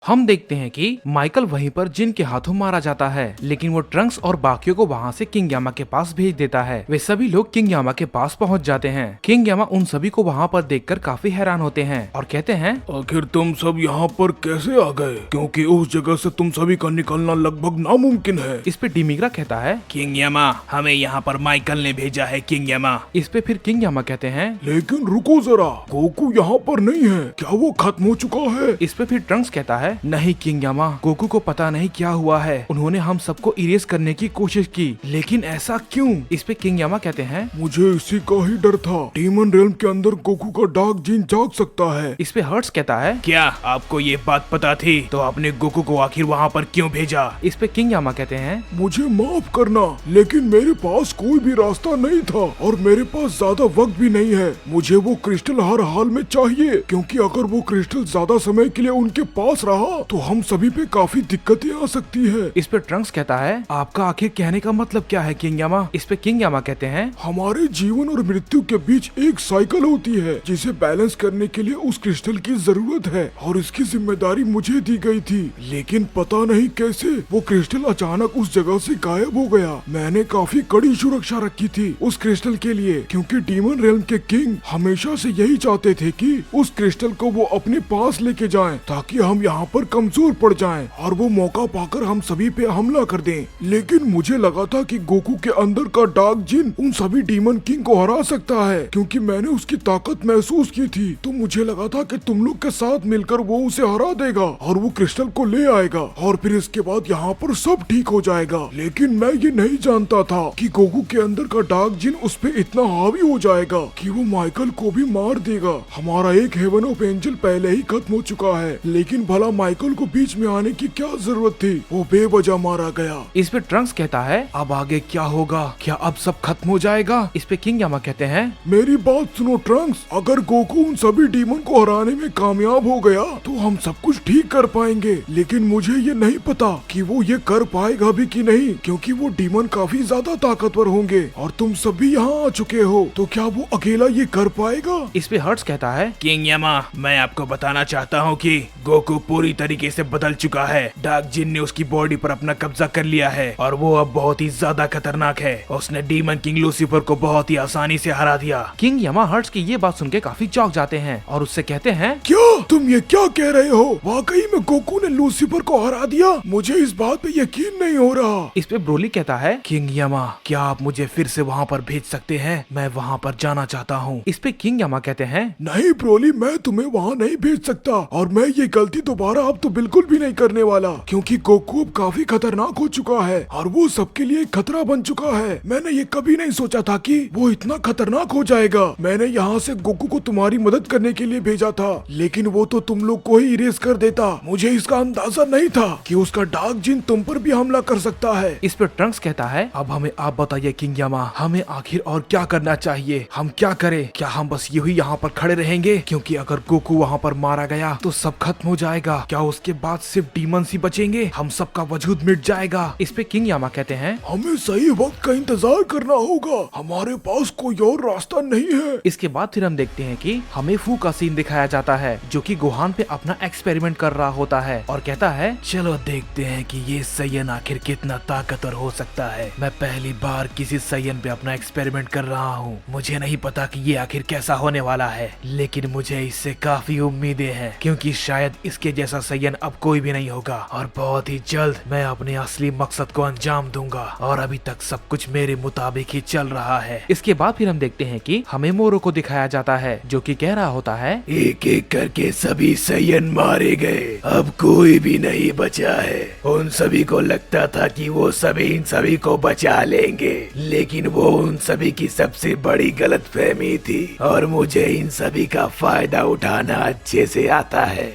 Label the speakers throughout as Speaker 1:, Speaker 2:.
Speaker 1: हम देखते हैं कि माइकल वहीं पर जिन के हाथों मारा जाता है, लेकिन वो ट्रंक्स और बाकियों को वहाँ से किंग यामा के पास भेज देता है। वे सभी लोग किंग यामा के पास पहुँच जाते हैं। किंग यामा उन सभी को वहाँ पर देखकर काफी हैरान होते हैं और कहते हैं,
Speaker 2: आखिर तुम सब यहाँ पर कैसे आ गए? क्योंकि उस जगह से तुम सभी का निकलना लगभग नामुमकिन है।
Speaker 1: इस पे डिमिग्रा कहता है,
Speaker 3: किंग यामा, हमें यहाँ पर माइकल ने भेजा है किंग यामा।
Speaker 1: इस पे फिर किंग यामा कहते हैं,
Speaker 2: लेकिन रुको जरा, गोकू यहाँ पर नहीं है, क्या वो खत्म हो चुका है?
Speaker 1: इस पे फिर ट्रंक्स कहता है, नहीं किंग यामा, गोकू को पता नहीं क्या हुआ है, उन्होंने हम सबको इरेज करने की कोशिश की, लेकिन ऐसा क्यों? इस पे किंग यामा कहते हैं,
Speaker 2: मुझे इसी का ही डर था। डीमन रेल्म के अंदर गोकू का डार्क जीन जाग सकता है।
Speaker 1: इस पे हर्ट्स कहता है,
Speaker 3: क्या आपको ये बात पता थी? तो आपने गोकू को आखिर वहाँ पर क्यों भेजा?
Speaker 1: इस पे किंग यामा कहते हैं,
Speaker 2: मुझे माफ करना, लेकिन मेरे पास कोई भी रास्ता नहीं था और मेरे पास ज्यादा वक्त भी नहीं है। मुझे वो क्रिस्टल हर हाल में चाहिए, क्योंकि अगर वो क्रिस्टल ज्यादा समय के लिए उनके पास रहा तो हम सभी पे काफी दिक्कतें आ सकती है।
Speaker 1: इस पे ट्रंक्स कहता है, आपका आखिर कहने का मतलब क्या है किंग यामा? इस पे किंग यामा कहते हैं,
Speaker 2: हमारे जीवन और मृत्यु के बीच एक साइकिल होती है जिसे बैलेंस करने के लिए उस क्रिस्टल की जरूरत है और इसकी जिम्मेदारी मुझे दी गई थी, लेकिन पता नहीं कैसे वो क्रिस्टल अचानक उस जगह से गायब हो गया। मैंने काफी कड़ी सुरक्षा रखी थी उस क्रिस्टल के लिए, क्योंकि डीमन रेल्म के किंग हमेशा से यही चाहते थे कि उस क्रिस्टल को वो अपने पास लेके जाएं, ताकि हम यहाँ पर कमजोर पड़ जाएं और वो मौका पाकर हम सभी पे हमला कर दें। लेकिन मुझे लगा था कि गोकू के अंदर का डार्क जिन उन सभी डीमन किंग को हरा सकता है, क्योंकि मैंने उसकी ताकत महसूस की थी। तो मुझे लगा था कि तुम लोग के साथ मिलकर वो उसे हरा देगा और वो क्रिस्टल को ले आएगा और फिर इसके बाद यहाँ पर सब ठीक हो जाएगा। लेकिन मैं ये नहीं जानता था कि गोकू के अंदर का डार्क जिन उस पे इतना हावी हो जाएगा कि वो माइकल को भी मार देगा। हमारा एक हेवन ऑफ एंजल पहले ही खत्म हो चुका है, लेकिन भला माइकल को बीच में आने की क्या जरूरत थी? वो बेवजह मारा गया।
Speaker 1: इस पे ट्रंक्स कहता है, अब आगे क्या होगा? क्या अब सब खत्म हो जाएगा? इस पे किंग यामा कहते हैं,
Speaker 2: मेरी बात सुनो ट्रंक्स, अगर गोकू उन सभी डीमन को हराने में कामयाब हो गया तो हम सब कुछ ठीक कर पाएंगे, लेकिन मुझे ये नहीं पता कि वो ये कर पाएगा भी कि नहीं, क्योंकि वो डीमन काफी ज्यादा ताकतवर होंगे और तुम सभी यहाँ आ चुके हो, तो क्या वो अकेला ये कर पाएगा?
Speaker 1: इस पे हर्ट्स कहता है,
Speaker 3: किंग यामा, मैं आपको बताना चाहता हूँ कि गोकू पूरी तरीके से बदल चुका है। डार्क जिन ने उसकी बॉडी पर अपना कब्जा कर लिया है और वो अब बहुत ही ज्यादा खतरनाक है। उसने डीमन किंग लूसीफर को बहुत ही आसानी से हरा दिया।
Speaker 1: किंग यामा हर्ट्स की ये बात सुन के काफी चौंक जाते हैं और उससे कहते हैं,
Speaker 2: क्या तुम ये क्या कह रहे हो? वाकई में गोकू ने लूसीफर को हरा दिया? मुझे इस बात पे यकीन नहीं हो रहा।
Speaker 1: इस पे ब्रोली कहता है, किंग यामा, क्या आप मुझे फिर से वहाँ पर भेज सकते हैं? मैं वहाँ पर जाना चाहता हूँ। इस पे किंग यामा कहते हैं,
Speaker 2: नहीं ब्रोली, मैं तुम्हें वहाँ नहीं भेज सकता और मैं ये गलती दोबारा अब तो बिल्कुल भी नहीं करने वाला, क्योंकि गोकू अब काफी खतरनाक हो चुका है और वो सबके लिए एक खतरा बन चुका है। मैंने ये कभी नहीं सोचा था कि वो इतना खतरनाक हो जाएगा। मैंने यहाँ से गोकू को तुम्हारी मदद करने के लिए भेजा था, लेकिन वो तो तुम लोग को ही इरेज कर देता। मुझे इसका अंदाजा नहीं था कि उसका डार्क जिन तुम पर भी हमला कर सकता है।
Speaker 1: इस पे ट्रंक्स कहता है, अब हमें आप बताइए किंग यामा, हमें आखिर और क्या करना चाहिए? हम क्या करें? क्या हम बस यूं ही यहाँ पर खड़े रहेंगे? क्योंकि अगर गोकू वहाँ पर मारा गया तो सब खत्म हो जाएगा। क्या उसके बाद सिर्फ डीमंस ही बचेंगे? हम सबका वजूद मिट जाएगा। इस पे किंग यामा कहते हैं,
Speaker 2: हमें सही वक्त का इंतजार करना होगा, हमारे पास कोई और रास्ता नहीं है।
Speaker 1: इसके बाद फिर हम देखते हैं कि हमें फू का सीन दिखाया जाता है, जो कि गुहान पे अपना एक्सपेरिमेंट कर रहा होता है और कहता है,
Speaker 3: चलो देखते हैं कि ये सैयन आखिर कितना ताकतवर हो सकता है। मैं पहली बार किसी सैयन पे अपना एक्सपेरिमेंट कर रहा हूँ। मुझे नहीं पता कि ये आखिर कैसा होने वाला है, लेकिन मुझे इससे काफी उम्मीदें हैं, क्योंकि शायद इसके जैसा सैयन अब कोई भी नहीं होगा और बहुत ही जल्द मैं अपने असली मकसद को अंजाम दूंगा और अभी तक सब कुछ मेरे मुताबिक ही चल रहा है।
Speaker 1: इसके बाद फिर हम देखते हैं कि हमें मोरो को दिखाया जाता है, जो कि कह रहा होता है,
Speaker 3: एक एक करके सभी सैयन मारे गए, अब कोई भी नहीं बचा है। उन सभी को लगता था कि वो सभी इन सभी को बचा लेंगे, लेकिन वो उन सभी की सबसे बड़ी गलतफहमी थी और मुझे इन सभी का फायदा उठाना अच्छे से आता है।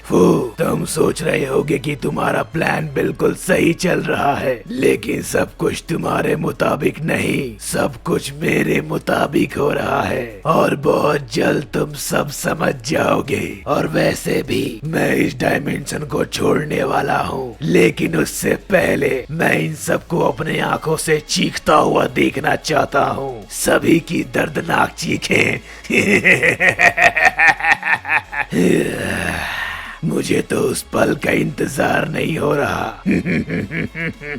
Speaker 3: तुम सोच रहे होगे कि तुम्हारा प्लान बिल्कुल सही चल रहा है, लेकिन सब कुछ तुम्हारे मुताबिक नहीं, सब कुछ मेरे मुताबिक हो रहा है और बहुत जल्द तुम सब समझ जाओगे। और वैसे भी मैं इस डायमेंशन को छोड़ने वाला हूँ, लेकिन उससे पहले मैं इन सबको अपने आंखों से चीखता हुआ देखना चाहता हूँ, सभी की दर्दनाक चीखें। मुझे तो उस पल का इंतजार नहीं हो रहा।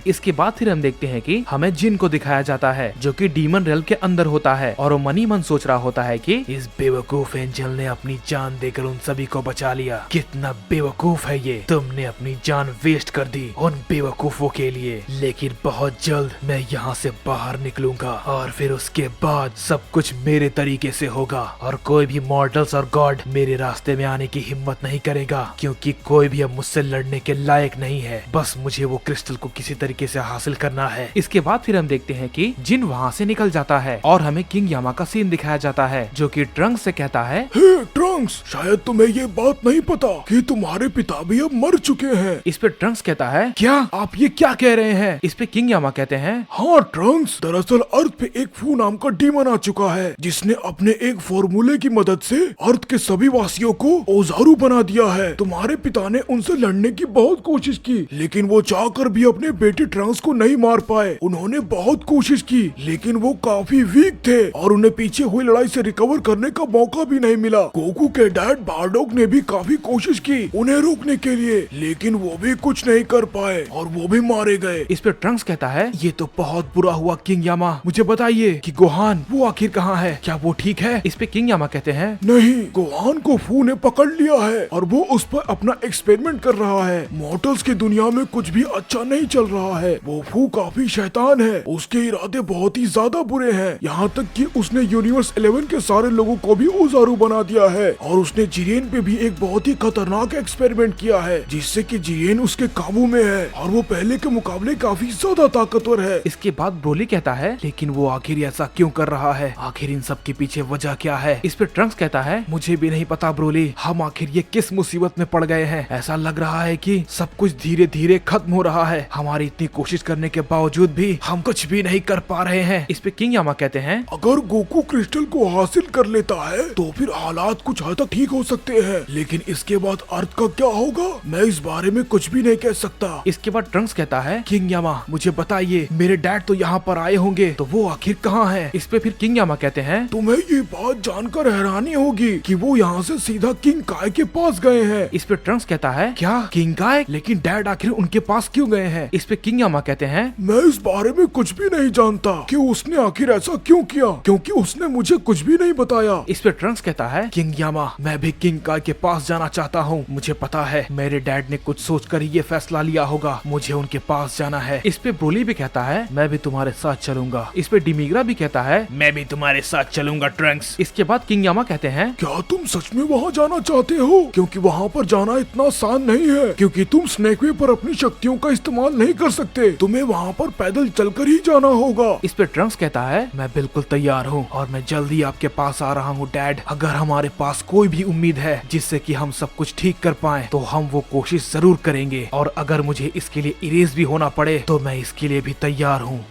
Speaker 1: इसके बाद फिर हम देखते हैं कि हमें जिन को दिखाया जाता है जो कि डीमन रेल के अंदर होता है और वो मनी मन सोच रहा होता है कि इस बेवकूफ एंजल ने अपनी जान देकर उन सभी को बचा लिया। कितना बेवकूफ है ये, तुमने अपनी जान वेस्ट कर दी उन बेवकूफों के लिए। लेकिन बहुत जल्द मैं यहाँ से बाहर निकलूंगा और फिर उसके बाद सब कुछ मेरे तरीके से होगा और कोई भी मॉर्टल्स और गॉड मेरे रास्ते में आने की हिम्मत नहीं करेगा, क्योंकि कोई भी अब मुझसे लड़ने के लायक नहीं है। बस मुझे वो क्रिस्टल को किसी तरीके से हासिल करना है। इसके बाद फिर हम देखते हैं कि जिन वहाँ से निकल जाता है और हमें किंग यामा का सीन दिखाया जाता है जो कि ट्रंक्स से कहता है,
Speaker 2: हे ट्रंक्स, शायद तुम्हें ये बात नहीं पता कि तुम्हारे पिता भी अब मर चुके हैं।
Speaker 1: इस पे ट्रंक्स कहता है, क्या आप ये क्या कह रहे हैं? इस पे किंग यामा कहते हैं,
Speaker 2: हाँ ट्रंक्स, दरअसल अर्थ पे एक फू नाम का डीमन आ चुका है जिसने अपने एक फॉर्मूले की मदद से अर्थ के सभी वासियों को औजारू बना दिया है। तुम्हारे पिता ने उनसे लड़ने की बहुत कोशिश की, लेकिन वो चाहकर भी अपने बेटे ट्रंक्स को नहीं मार पाए। उन्होंने बहुत कोशिश की, लेकिन वो काफी वीक थे और उन्हें पीछे हुई लड़ाई से रिकवर करने का मौका भी नहीं मिला। गोकू के डैड बारडोक ने भी काफी कोशिश की उन्हें रोकने के लिए, लेकिन वो भी कुछ नहीं कर पाए और वो भी मारे गए।
Speaker 1: इस पे ट्रंक्स कहता है, ये तो बहुत बुरा हुआ किंग यामा, मुझे बताइए कि गोहान वो आखिर कहाँ है, क्या वो ठीक है? इस पे किंग यामा कहते हैं,
Speaker 2: नहीं, गोहान को फू ने पकड़ लिया है और वो उस पर अपना एक्सपेरिमेंट कर रहा है। मॉर्टल्स की दुनिया में कुछ भी अच्छा नहीं चल रहा है। वो फू काफी शैतान है, उसके इरादे बहुत ही ज्यादा बुरे हैं। यहाँ तक कि उसने यूनिवर्स 11 के सारे लोगों को भी औजारू बना दिया है और उसने जिरेन पे भी एक बहुत ही खतरनाक एक्सपेरिमेंट किया है जिससे कि जिरेन उसके काबू में है और वो पहले के मुकाबले काफी ज्यादा ताकतवर है।
Speaker 1: इसके बाद ब्रोली कहता है, लेकिन वो आखिर ऐसा क्यों कर रहा है? आखिर इन सब के पीछे वजह क्या है? इस पे ट्रंक्स कहता है, मुझे भी नहीं पता ब्रोली, हम आखिर ये किस मुसीबत में पड़ गए हैं। ऐसा लग रहा है कि सब कुछ धीरे धीरे खत्म हो रहा है। हमारी इतनी कोशिश करने के बावजूद भी हम कुछ भी नहीं कर पा रहे हैं। इस पे किंग यामा कहते हैं,
Speaker 2: अगर गोकू क्रिस्टल को हासिल कर लेता है तो फिर हालात कुछ हद तक ठीक हो सकते हैं, लेकिन इसके बाद अर्थ का क्या होगा मैं इस बारे में कुछ भी नहीं कह सकता।
Speaker 1: इसके बाद ट्रंक्स कहता है, किंग यामा मुझे बताइए, मेरे डैड तो यहाँ पर आए होंगे, तो वो आखिर कहाँ है? इस पे फिर किंग यामा कहते हैं,
Speaker 2: तुम्हें ये बात जानकर हैरानी होगी कि वो यहाँ से सीधा किंग काय के पास गए हैं।
Speaker 1: इस पे ट्रंक्स कहता है, क्या किंग काय? लेकिन डैड आखिर उनके पास क्यों गए हैं? इस पे किंग यामा कहते हैं,
Speaker 2: मैं इस बारे में कुछ भी नहीं जानता कि उसने आखिर ऐसा क्यों किया, क्योंकि उसने मुझे कुछ भी नहीं बताया।
Speaker 1: इस पे ट्रंक्स कहता है, किंग यामा मैं भी किंग काय के पास जाना चाहता हूँ। मुझे पता है मेरे डैड ने कुछ सोचकर ही ये फैसला लिया होगा, मुझे उनके पास जाना है। इस पे ब्रोली भी कहता है, मैं भी तुम्हारे साथ चलूंगा। इस पे डिमिग्रा भी कहता है, मैं भी तुम्हारे साथ चलूंगा ट्रंक्स। इसके बाद किंग यामा कहते हैं,
Speaker 2: क्या तुम सच में वहाँ जाना चाहते हो? क्योंकि वहाँ पर जाना इतना आसान नहीं है, क्योंकि तुम स्नेक वे पर अपनी शक्तियों का इस्तेमाल नहीं कर सकते। तुम्हें वहाँ पर पैदल चलकर ही जाना होगा।
Speaker 1: इस पे ट्रंक्स कहता है, मैं बिल्कुल तैयार हूँ और मैं जल्दी आपके पास आ रहा हूँ डैड। अगर हमारे पास कोई भी उम्मीद है जिससे कि हम सब कुछ ठीक कर पाएं, तो हम वो कोशिश जरूर करेंगे और अगर मुझे इसके लिए इरेज भी होना पड़े तो मैं इसके लिए भी तैयार हूँ।